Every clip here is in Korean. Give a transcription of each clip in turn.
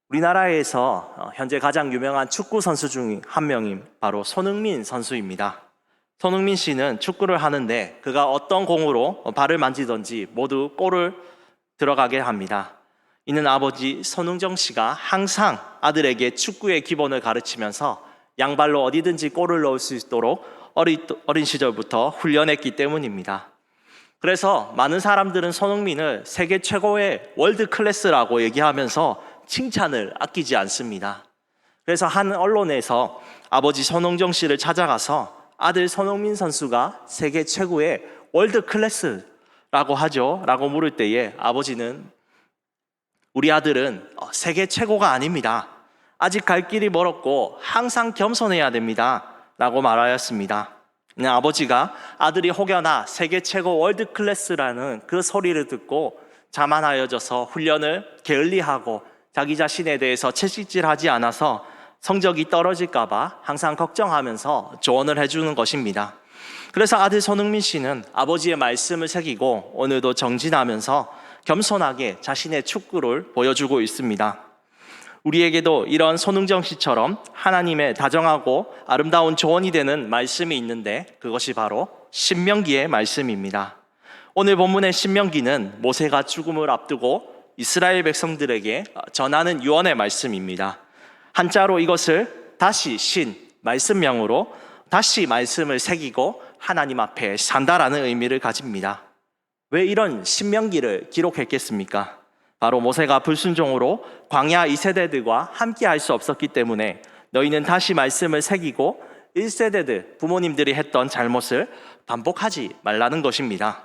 우리나라에서 현재 가장 유명한 축구 선수 중 한 명인 바로 손흥민 선수입니다. 손흥민 씨는 축구를 하는데 그가 어떤 공으로 발을 만지든지 모두 골을 들어가게 합니다. 이는 아버지 손흥정 씨가 항상 아들에게 축구의 기본을 가르치면서 양발로 어디든지 골을 넣을 수 있도록 어린 시절부터 훈련했기 때문입니다. 그래서 많은 사람들은 손흥민을 세계 최고의 월드 클래스라고 얘기하면서 칭찬을 아끼지 않습니다. 그래서 한 언론에서 아버지 손흥정 씨를 찾아가서 아들 손흥민 선수가 세계 최고의 월드 클래스라고 하죠? 라고 물을 때에 아버지는 우리 아들은 세계 최고가 아닙니다. 아직 갈 길이 멀었고 항상 겸손해야 됩니다. 라고 말하였습니다. 아버지가 아들이 혹여나 세계 최고 월드 클래스라는 그 소리를 듣고 자만하여져서 훈련을 게을리하고 자기 자신에 대해서 채찍질하지 않아서 성적이 떨어질까봐 항상 걱정하면서 조언을 해주는 것입니다. 그래서 아들 손흥민 씨는 아버지의 말씀을 새기고 오늘도 정진하면서 겸손하게 자신의 축구를 보여주고 있습니다. 우리에게도 이런 손흥정 씨처럼 하나님의 다정하고 아름다운 조언이 되는 말씀이 있는데 그것이 바로 신명기의 말씀입니다. 오늘 본문의 신명기는 모세가 죽음을 앞두고 이스라엘 백성들에게 전하는 유언의 말씀입니다. 한자로 이것을 다시 말씀명으로 다시 말씀을 새기고 하나님 앞에 산다라는 의미를 가집니다. 왜 이런 신명기를 기록했겠습니까? 바로 모세가 불순종으로 광야 2세대들과 함께 할 수 없었기 때문에 너희는 다시 말씀을 새기고 1세대들 부모님들이 했던 잘못을 반복하지 말라는 것입니다.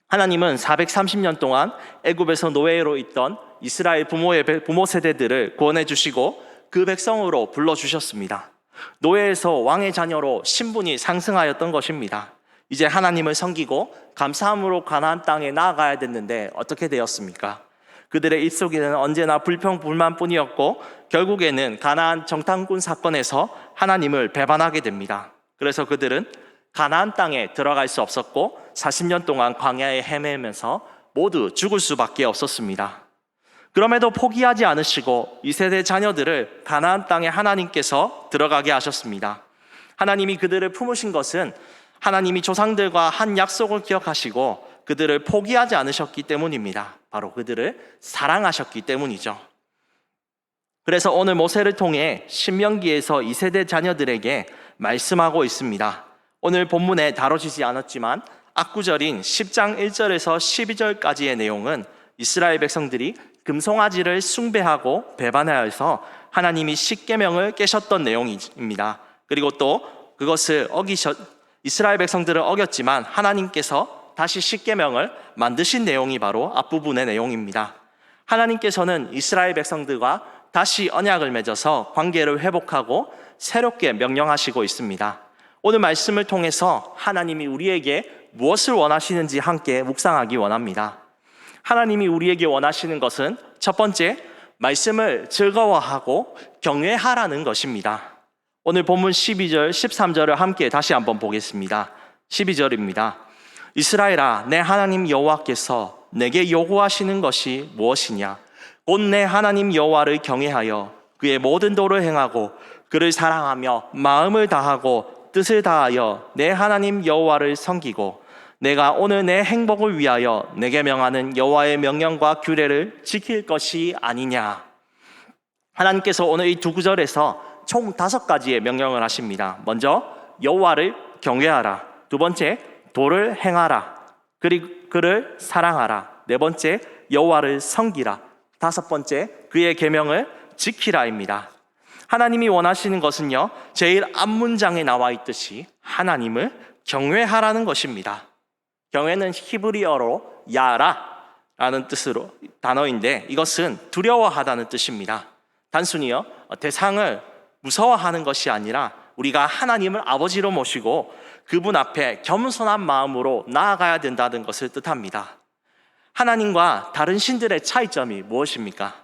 하나님은 430년 동안 애굽에서 노예로 있던 이스라엘 부모 세대들을 구원해 주시고 그 백성으로 불러주셨습니다. 노예에서 왕의 자녀로 신분이 상승하였던 것입니다. 이제 하나님을 섬기고 감사함으로 가나안 땅에 나아가야 됐는데 어떻게 되었습니까? 그들의 입속에는 언제나 불평불만뿐이었고 결국에는 가나안 정탐꾼 사건에서 하나님을 배반하게 됩니다. 그래서 그들은 가나안 땅에 들어갈 수 없었고 40년 동안 광야에 헤매면서 모두 죽을 수밖에 없었습니다. 그럼에도 포기하지 않으시고 2세대 자녀들을 가나안 땅에 하나님께서 들어가게 하셨습니다. 하나님이 그들을 품으신 것은 하나님이 조상들과 한 약속을 기억하시고 그들을 포기하지 않으셨기 때문입니다. 바로 그들을 사랑하셨기 때문이죠. 그래서 오늘 모세를 통해 신명기에서 2세대 자녀들에게 말씀하고 있습니다. 오늘 본문에 다뤄지지 않았지만 앞구절인 10장 1절에서 12절까지의 내용은 이스라엘 백성들이 금송아지를 숭배하고 배반하여서 하나님이 십계명을 깨셨던 내용입니다. 그리고 또 그것을 이스라엘 백성들은 어겼지만 하나님께서 다시 십계명을 만드신 내용이 바로 앞부분의 내용입니다. 하나님께서는 이스라엘 백성들과 다시 언약을 맺어서 관계를 회복하고 새롭게 명령하시고 있습니다. 오늘 말씀을 통해서 하나님이 우리에게 무엇을 원하시는지 함께 묵상하기 원합니다. 하나님이 우리에게 원하시는 것은 첫 번째, 말씀을 즐거워하고 경외하라는 것입니다. 오늘 본문 12절, 13절을 함께 다시 한번 보겠습니다. 12절입니다. 이스라엘아, 내 하나님 여호와께서 내게 요구하시는 것이 무엇이냐? 곧 내 하나님 여호와를 경외하여 그의 모든 도를 행하고 그를 사랑하며 마음을 다하고 뜻을 다하여 내 하나님 여호와를 섬기고 내가 오늘 내 행복을 위하여 내게 명하는 여호와의 명령과 규례를 지킬 것이 아니냐. 하나님께서 오늘 이 두 구절에서 총 5가지의 명령을 하십니다. 먼저 여호와를 경외하라. 두 번째, 도를 행하라. 그리고 그를 사랑하라. 네 번째, 여호와를 섬기라. 다섯 번째, 그의 계명을 지키라입니다. 하나님이 원하시는 것은요, 제일 앞문장에 나와 있듯이 하나님을 경외하라는 것입니다. 경외는 히브리어로 야라라는 뜻으로 단어인데 이것은 두려워하다는 뜻입니다. 단순히요, 대상을 무서워하는 것이 아니라 우리가 하나님을 아버지로 모시고 그분 앞에 겸손한 마음으로 나아가야 된다는 것을 뜻합니다. 하나님과 다른 신들의 차이점이 무엇입니까?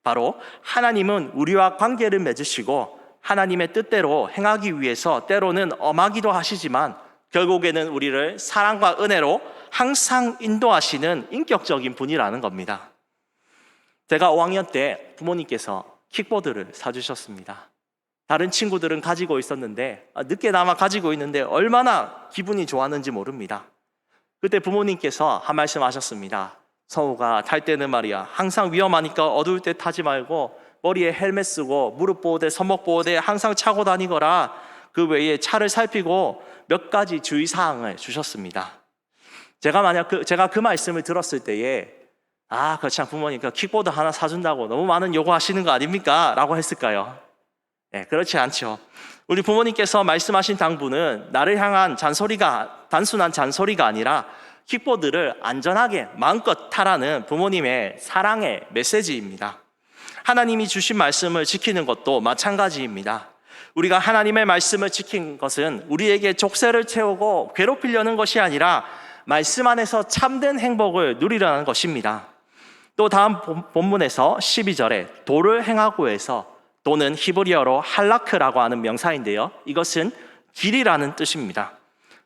바로 하나님은 우리와 관계를 맺으시고 하나님의 뜻대로 행하기 위해서 때로는 엄하기도 하시지만 결국에는 우리를 사랑과 은혜로 항상 인도하시는 인격적인 분이라는 겁니다. 제가 5학년 때 부모님께서 킥보드를 사주셨습니다. 다른 친구들은 가지고 있었는데 늦게나마 가지고 있는데 얼마나 기분이 좋았는지 모릅니다. 그때 부모님께서 한 말씀 하셨습니다. 성우가 탈 때는 말이야, 항상 위험하니까 어두울 때 타지 말고 머리에 헬멧 쓰고 무릎 보호대, 손목 보호대 항상 차고 다니거라. 그 외에 차를 살피고 몇 가지 주의사항을 주셨습니다. 제가 그 말씀을 들었을 때에 그렇지 않 부모님 킥보드 하나 사준다고 너무 많은 요구하시는 거 아닙니까? 라고 했을까요? 네, 그렇지 않죠. 우리 부모님께서 말씀하신 당부는 나를 향한 단순한 잔소리가 아니라 킥보드를 안전하게 마음껏 타라는 부모님의 사랑의 메시지입니다. 하나님이 주신 말씀을 지키는 것도 마찬가지입니다. 우리가 하나님의 말씀을 지킨 것은 우리에게 족쇄를 채우고 괴롭히려는 것이 아니라 말씀 안에서 참된 행복을 누리려는 것입니다. 또 다음 본문에서 12절에 도를 행하고에서 도는 히브리어로 할라크라고 하는 명사인데요, 이것은 길이라는 뜻입니다.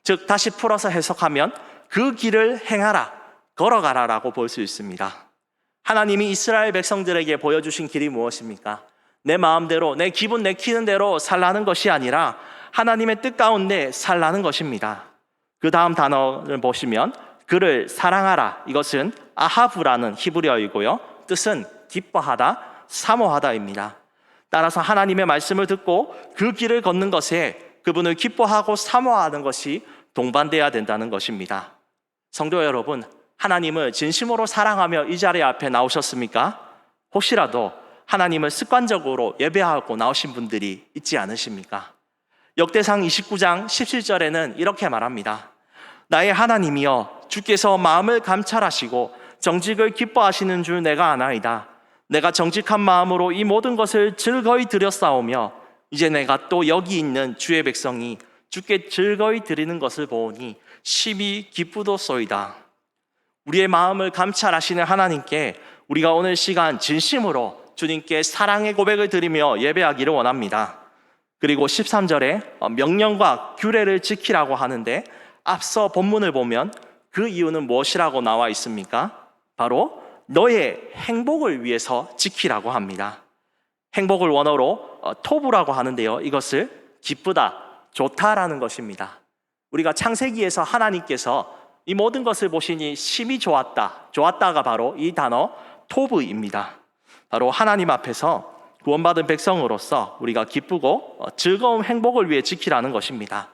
즉 다시 풀어서 해석하면 그 길을 행하라, 걸어가라 라고 볼 수 있습니다. 하나님이 이스라엘 백성들에게 보여주신 길이 무엇입니까? 내 마음대로, 내 기분 내키는 대로 살라는 것이 아니라 하나님의 뜻 가운데 살라는 것입니다. 그 다음 단어를 보시면 그를 사랑하라, 이것은 아하브라는 히브리어이고요, 뜻은 기뻐하다, 사모하다입니다. 따라서 하나님의 말씀을 듣고 그 길을 걷는 것에 그분을 기뻐하고 사모하는 것이 동반돼야 된다는 것입니다. 성도 여러분, 하나님을 진심으로 사랑하며 이 자리 앞에 나오셨습니까? 혹시라도 하나님을 습관적으로 예배하고 나오신 분들이 있지 않으십니까? 역대상 29장 17절에는 이렇게 말합니다. 나의 하나님이여, 주께서 마음을 감찰하시고 정직을 기뻐하시는 줄 내가 아나이다. 내가 정직한 마음으로 이 모든 것을 즐거이 드렸사오며 이제 내가 또 여기 있는 주의 백성이 주께 즐거이 드리는 것을 보오니 심히 기쁘도소이다. 우리의 마음을 감찰하시는 하나님께 우리가 오늘 시간 진심으로 주님께 사랑의 고백을 드리며 예배하기를 원합니다. 그리고 13절에 명령과 규례를 지키라고 하는데 앞서 본문을 보면 그 이유는 무엇이라고 나와 있습니까? 바로 너의 행복을 위해서 지키라고 합니다. 행복을 원어로 토부라고 하는데요, 이것을 기쁘다, 좋다라는 것입니다. 우리가 창세기에서 하나님께서 이 모든 것을 보시니 심히 좋았다가 바로 이 단어 토브입니다. 바로 하나님 앞에서 구원받은 백성으로서 우리가 기쁘고 즐거운 행복을 위해 지키라는 것입니다.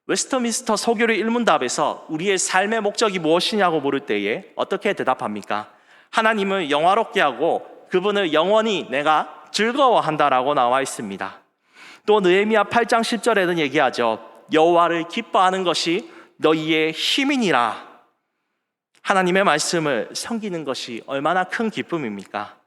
웨스트민스터 소교리 일문답에서 우리의 삶의 목적이 무엇이냐고 물을 때에 어떻게 대답합니까? 하나님을 영화롭게 하고 그분을 영원히 내가 즐거워한다라고 나와 있습니다. 또 느헤미야 8장 10절에는 얘기하죠. 여호와를 기뻐하는 것이 너희의 힘이니라. 하나님의 말씀을 섬기는 것이 얼마나 큰 기쁨입니까?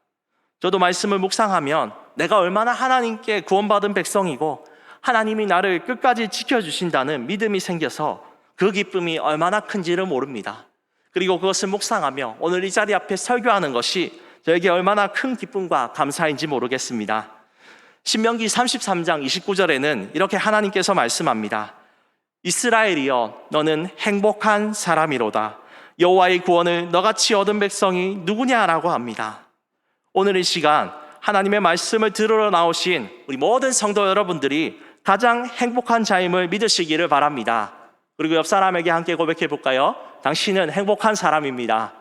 저도 말씀을 묵상하면 내가 얼마나 하나님께 구원받은 백성이고 하나님이 나를 끝까지 지켜주신다는 믿음이 생겨서 그 기쁨이 얼마나 큰지를 모릅니다. 그리고 그것을 묵상하며 오늘 이 자리 앞에 설교하는 것이 저에게 얼마나 큰 기쁨과 감사인지 모르겠습니다. 신명기 33장 29절에는 이렇게 하나님께서 말씀합니다. 이스라엘이여, 너는 행복한 사람이로다. 여호와의 구원을 너같이 얻은 백성이 누구냐라고 합니다. 오늘 이 시간 하나님의 말씀을 들으러 나오신 우리 모든 성도 여러분들이 가장 행복한 자임을 믿으시기를 바랍니다. 그리고 옆 사람에게 함께 고백해 볼까요? 당신은 행복한 사람입니다.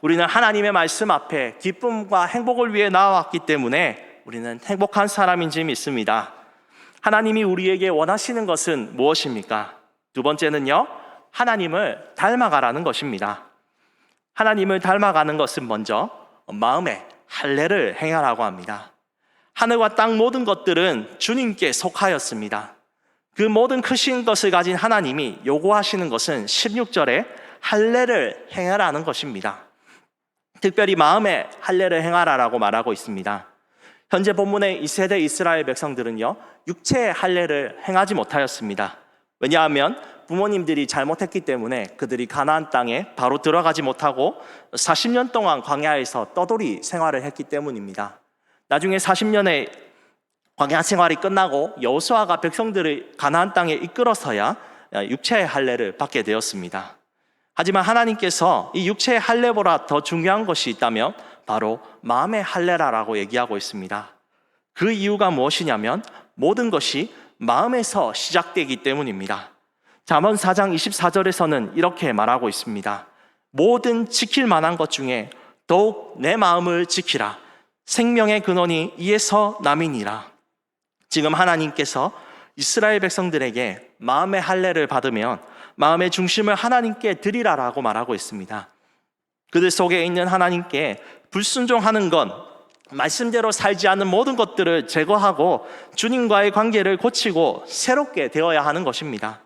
우리는 하나님의 말씀 앞에 기쁨과 행복을 위해 나와왔기 때문에 우리는 행복한 사람인지 믿습니다. 하나님이 우리에게 원하시는 것은 무엇입니까? 두 번째는요, 하나님을 닮아가라는 것입니다. 하나님을 닮아가는 것은 먼저 마음에 할례를 행하라고 합니다. 하늘과 땅 모든 것들은 주님께 속하였습니다. 그 모든 크신 것을 가진 하나님이 요구하시는 것은 16절에 할례를 행하라는 것입니다. 특별히 마음에 할례를 행하라라고 말하고 있습니다. 현재 본문의 이 세대 이스라엘 백성들은요, 육체의 할례를 행하지 못하였습니다. 왜냐하면 부모님들이 잘못했기 때문에 그들이 가나안 땅에 바로 들어가지 못하고 40년 동안 광야에서 떠돌이 생활을 했기 때문입니다. 나중에 40년의 광야 생활이 끝나고 여호수아가 백성들을 가나안 땅에 이끌어서야 육체의 할례를 받게 되었습니다. 하지만 하나님께서 이 육체의 할례보다 더 중요한 것이 있다면 바로 마음의 할례라라고 얘기하고 있습니다. 그 이유가 무엇이냐면 모든 것이 마음에서 시작되기 때문입니다. 잠언 4장 24절에서는 이렇게 말하고 있습니다. 모든 지킬 만한 것 중에 더욱 내 마음을 지키라. 생명의 근원이 이에서 남이니라. 지금 하나님께서 이스라엘 백성들에게 마음의 할례를 받으면 마음의 중심을 하나님께 드리라라고 말하고 있습니다. 그들 속에 있는 하나님께 불순종하는 건 말씀대로 살지 않는 모든 것들을 제거하고 주님과의 관계를 고치고 새롭게 되어야 하는 것입니다.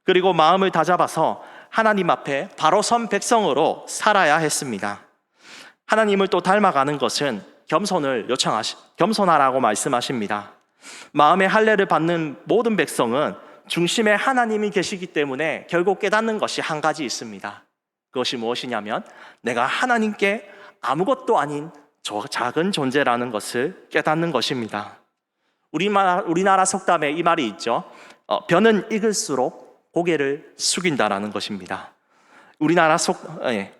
그리고 마음을 다잡아서 하나님 앞에 바로 선 백성으로 살아야 했습니다. 하나님을 또 닮아가는 것은 겸손하라고 말씀하십니다. 마음의 할례를 받는 모든 백성은 중심에 하나님이 계시기 때문에 결국 깨닫는 것이 한 가지 있습니다. 그것이 무엇이냐면 내가 하나님께 아무것도 아닌 저 작은 존재라는 것을 깨닫는 것입니다. 우리나라 속담에 이 말이 있죠. 벼는 익을수록 고개를 숙인다라는 것입니다.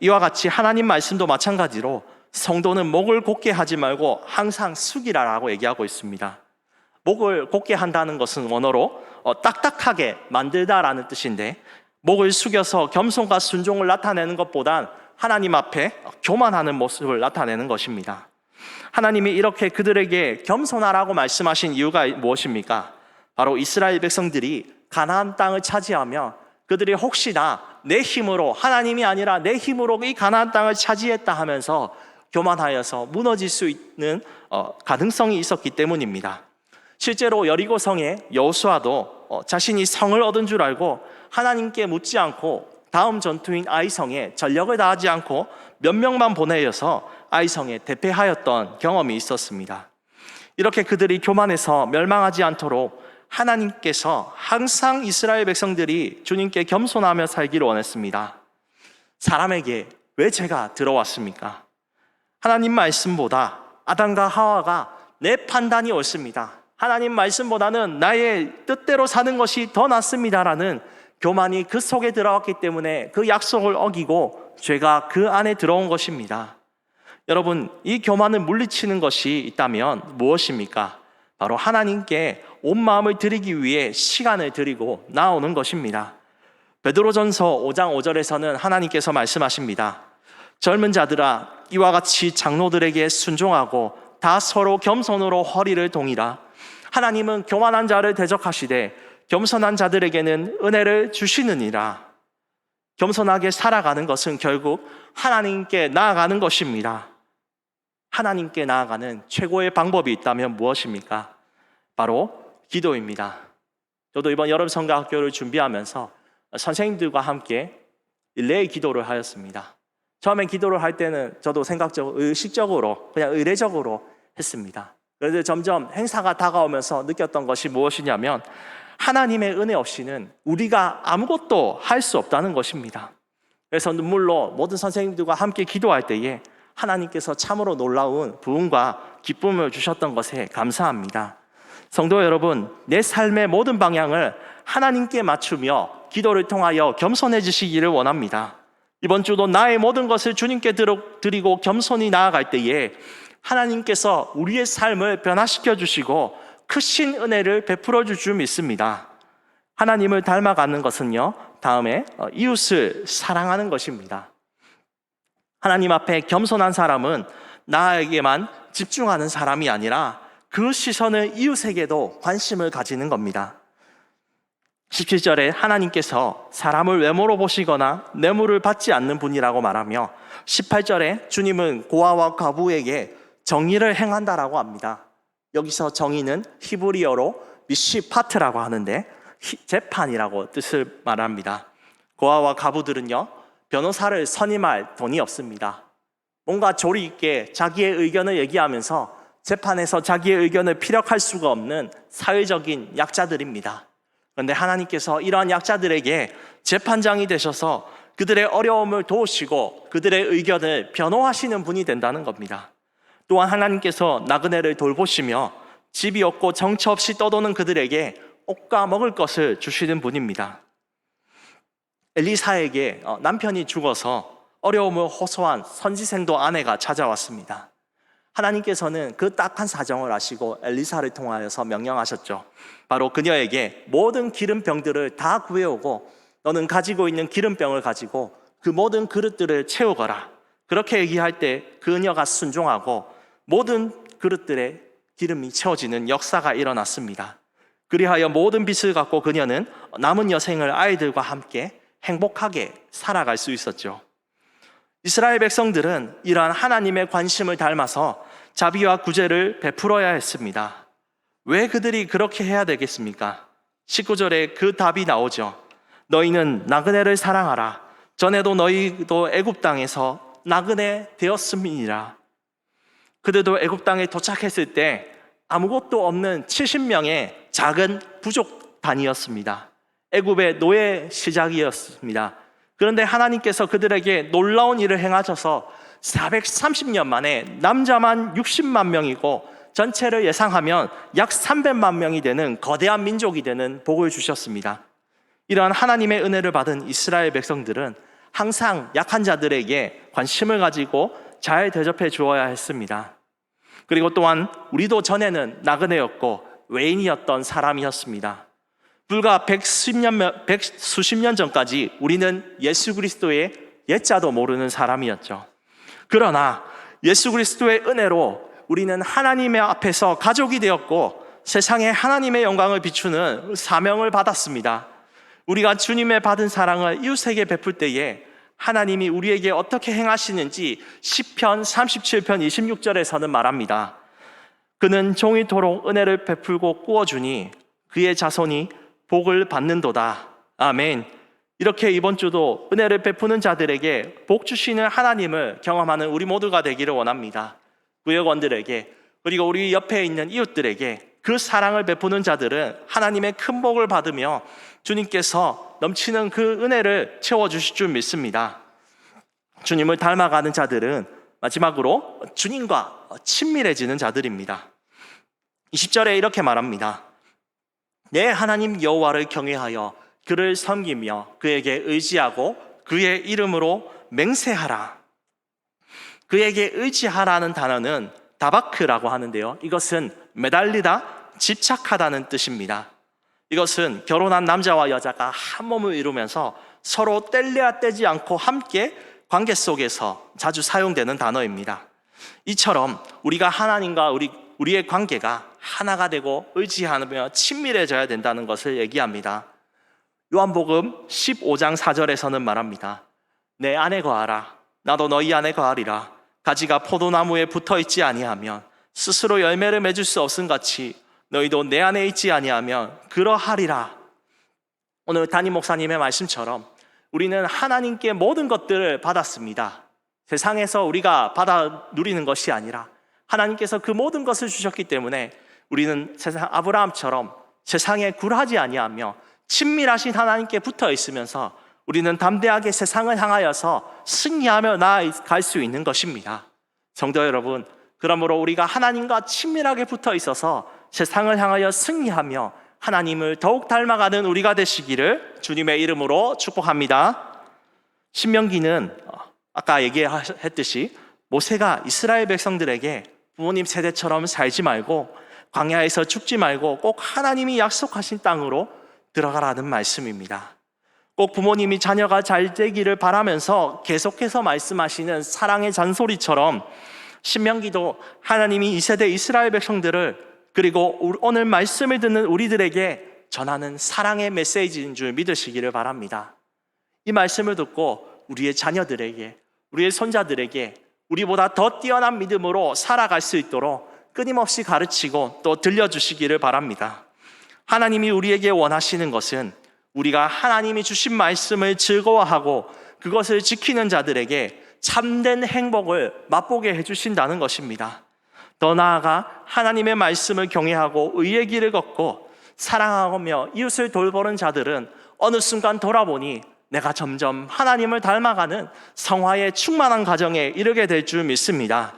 이와 같이 하나님 말씀도 마찬가지로 성도는 목을 곧게 하지 말고 항상 숙이라라고 얘기하고 있습니다. 목을 곧게 한다는 것은 원어로 딱딱하게 만들다라는 뜻인데 목을 숙여서 겸손과 순종을 나타내는 것보단 하나님 앞에 교만하는 모습을 나타내는 것입니다. 하나님이 이렇게 그들에게 겸손하라고 말씀하신 이유가 무엇입니까? 바로 이스라엘 백성들이 가나안 땅을 차지하며 그들이 혹시나 내 힘으로 하나님이 아니라 내 힘으로 이 가나안 땅을 차지했다 하면서 교만하여서 무너질 수 있는 가능성이 있었기 때문입니다. 실제로 여리고성에 여호수아도 자신이 성을 얻은 줄 알고 하나님께 묻지 않고 다음 전투인 아이성에 전력을 다하지 않고 몇 명만 보내어서 아이성에 대패하였던 경험이 있었습니다. 이렇게 그들이 교만해서 멸망하지 않도록 하나님께서 항상 이스라엘 백성들이 주님께 겸손하며 살기를 원했습니다. 사람에게 왜 죄가 들어왔습니까? 하나님 말씀보다 아담과 하와가 내 판단이 옳습니다. 하나님 말씀보다는 나의 뜻대로 사는 것이 더 낫습니다라는 교만이 그 속에 들어왔기 때문에 그 약속을 어기고 죄가 그 안에 들어온 것입니다. 여러분, 이 교만을 물리치는 것이 있다면 무엇입니까? 바로 하나님께 온 마음을 드리기 위해 시간을 드리고 나오는 것입니다. 베드로전서 5장 5절에서는 하나님께서 말씀하십니다. 젊은 자들아, 이와 같이 장로들에게 순종하고 다 서로 겸손으로 허리를 동이라. 하나님은 교만한 자를 대적하시되 겸손한 자들에게는 은혜를 주시느니라. 겸손하게 살아가는 것은 결국 하나님께 나아가는 것입니다. 하나님께 나아가는 최고의 방법이 있다면 무엇입니까? 바로 기도입니다. 저도 이번 여름 성가학교를 준비하면서 선생님들과 함께 릴레이 기도를 하였습니다. 처음엔 기도를 할 때는 저도 의식적으로 그냥 의례적으로 했습니다. 그런데 점점 행사가 다가오면서 느꼈던 것이 무엇이냐면 하나님의 은혜 없이는 우리가 아무것도 할 수 없다는 것입니다. 그래서 눈물로 모든 선생님들과 함께 기도할 때에 하나님께서 참으로 놀라운 부흥과 기쁨을 주셨던 것에 감사합니다. 성도 여러분, 내 삶의 모든 방향을 하나님께 맞추며 기도를 통하여 겸손해지시기를 원합니다. 이번 주도 나의 모든 것을 주님께 드리고 겸손히 나아갈 때에 하나님께서 우리의 삶을 변화시켜 주시고 크신 은혜를 베풀어 줄 줄 믿습니다. 하나님을 닮아가는 것은요, 다음에 이웃을 사랑하는 것입니다. 하나님 앞에 겸손한 사람은 나에게만 집중하는 사람이 아니라 그 시선을 이웃에게도 관심을 가지는 겁니다. 17절에 하나님께서 사람을 외모로 보시거나 뇌물을 받지 않는 분이라고 말하며 18절에 주님은 고아와 과부에게 정의를 행한다라고 합니다. 여기서 정의는 히브리어로 미시파트라고 하는데 재판이라고 뜻을 말합니다. 고아와 과부들은요, 변호사를 선임할 돈이 없습니다. 뭔가 조리 있게 자기의 의견을 얘기하면서 재판에서 자기의 의견을 피력할 수가 없는 사회적인 약자들입니다. 그런데 하나님께서 이러한 약자들에게 재판장이 되셔서 그들의 어려움을 도우시고 그들의 의견을 변호하시는 분이 된다는 겁니다. 또한 하나님께서 나그네를 돌보시며 집이 없고 정처 없이 떠도는 그들에게 옷과 먹을 것을 주시는 분입니다. 엘리사에게 남편이 죽어서 어려움을 호소한 선지생도 아내가 찾아왔습니다. 하나님께서는 그 딱한 사정을 아시고 엘리사를 통하여서 명령하셨죠. 바로 그녀에게 모든 기름병들을 다 구해오고 너는 가지고 있는 기름병을 가지고 그 모든 그릇들을 채우거라. 그렇게 얘기할 때 그녀가 순종하고 모든 그릇들에 기름이 채워지는 역사가 일어났습니다. 그리하여 모든 빚을 갖고 그녀는 남은 여생을 아이들과 함께 행복하게 살아갈 수 있었죠. 이스라엘 백성들은 이러한 하나님의 관심을 닮아서 자비와 구제를 베풀어야 했습니다. 왜 그들이 그렇게 해야 되겠습니까? 19절에 그 답이 나오죠. 너희는 나그네를 사랑하라. 전에도 너희도 애굽 땅에서 나그네 되었음이니라. 그들도 애굽 땅에 도착했을 때 아무것도 없는 70명의 작은 부족 단위였습니다. 애굽의 노예 시작이었습니다. 그런데 하나님께서 그들에게 놀라운 일을 행하셔서 430년 만에 남자만 60만 명이고 전체를 예상하면 약 300만 명이 되는 거대한 민족이 되는 복을 주셨습니다. 이러한 하나님의 은혜를 받은 이스라엘 백성들은 항상 약한 자들에게 관심을 가지고 잘 대접해 주어야 했습니다. 그리고 또한 우리도 전에는 나그네였고 외인이었던 사람이었습니다. 불과 수십 년 전까지 우리는 예수 그리스도의 옛자도 모르는 사람이었죠. 그러나 예수 그리스도의 은혜로 우리는 하나님의 앞에서 가족이 되었고 세상에 하나님의 영광을 비추는 사명을 받았습니다. 우리가 주님의 받은 사랑을 이웃에게 베풀 때에 하나님이 우리에게 어떻게 행하시는지 시편 37편 26절에서는 말합니다. 그는 종일토록 은혜를 베풀고 꾸어주니 그의 자손이 복을 받는도다. 아멘. 이렇게 이번 주도 은혜를 베푸는 자들에게 복 주시는 하나님을 경험하는 우리 모두가 되기를 원합니다. 구역원들에게 그리고 우리 옆에 있는 이웃들에게 그 사랑을 베푸는 자들은 하나님의 큰 복을 받으며 주님께서 넘치는 그 은혜를 채워주실 줄 믿습니다. 주님을 닮아가는 자들은 마지막으로 주님과 친밀해지는 자들입니다. 20절에 이렇게 말합니다. 내 하나님 여호와를 경외하여 그를 섬기며 그에게 의지하고 그의 이름으로 맹세하라. 그에게 의지하라는 단어는 다바크라고 하는데요. 이것은 매달리다, 집착하다는 뜻입니다. 이것은 결혼한 남자와 여자가 한 몸을 이루면서 서로 뗄래야 떼지 않고 함께 관계 속에서 자주 사용되는 단어입니다. 이처럼 우리가 하나님과 우리의 관계가 하나가 되고 의지하며 친밀해져야 된다는 것을 얘기합니다. 요한복음 15장 4절에서는 말합니다. 내 안에 거하라. 나도 너희 안에 거하리라. 가지가 포도나무에 붙어있지 아니하면 스스로 열매를 맺을 수 없음 같이 너희도 내 안에 있지 아니하면 그러하리라. 오늘 담임 목사님의 말씀처럼 우리는 하나님께 모든 것들을 받았습니다. 세상에서 우리가 받아 누리는 것이 아니라 하나님께서 그 모든 것을 주셨기 때문에 우리는 아브라함처럼 세상에 굴하지 아니하며 친밀하신 하나님께 붙어 있으면서 우리는 담대하게 세상을 향하여서 승리하며 나아갈 수 있는 것입니다. 성도 여러분, 그러므로 우리가 하나님과 친밀하게 붙어 있어서 세상을 향하여 승리하며 하나님을 더욱 닮아가는 우리가 되시기를 주님의 이름으로 축복합니다. 신명기는 아까 얘기했듯이 모세가 이스라엘 백성들에게 부모님 세대처럼 살지 말고 광야에서 죽지 말고 꼭 하나님이 약속하신 땅으로 들어가라는 말씀입니다. 꼭 부모님이 자녀가 잘 되기를 바라면서 계속해서 말씀하시는 사랑의 잔소리처럼 신명기도 하나님이 이 세대 이스라엘 백성들을 그리고 오늘 말씀을 듣는 우리들에게 전하는 사랑의 메시지인 줄 믿으시기를 바랍니다. 이 말씀을 듣고 우리의 자녀들에게, 우리의 손자들에게 우리보다 더 뛰어난 믿음으로 살아갈 수 있도록 끊임없이 가르치고 또 들려주시기를 바랍니다. 하나님이 우리에게 원하시는 것은 우리가 하나님이 주신 말씀을 즐거워하고 그것을 지키는 자들에게 참된 행복을 맛보게 해주신다는 것입니다. 더 나아가 하나님의 말씀을 경외하고 의의 길을 걷고 사랑하며 이웃을 돌보는 자들은 어느 순간 돌아보니 내가 점점 하나님을 닮아가는 성화의 충만한 가정에 이르게 될 줄 믿습니다.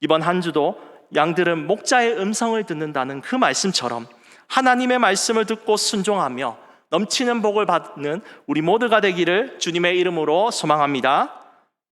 이번 한 주도 양들은 목자의 음성을 듣는다는 그 말씀처럼 하나님의 말씀을 듣고 순종하며 넘치는 복을 받는 우리 모두가 되기를 주님의 이름으로 소망합니다.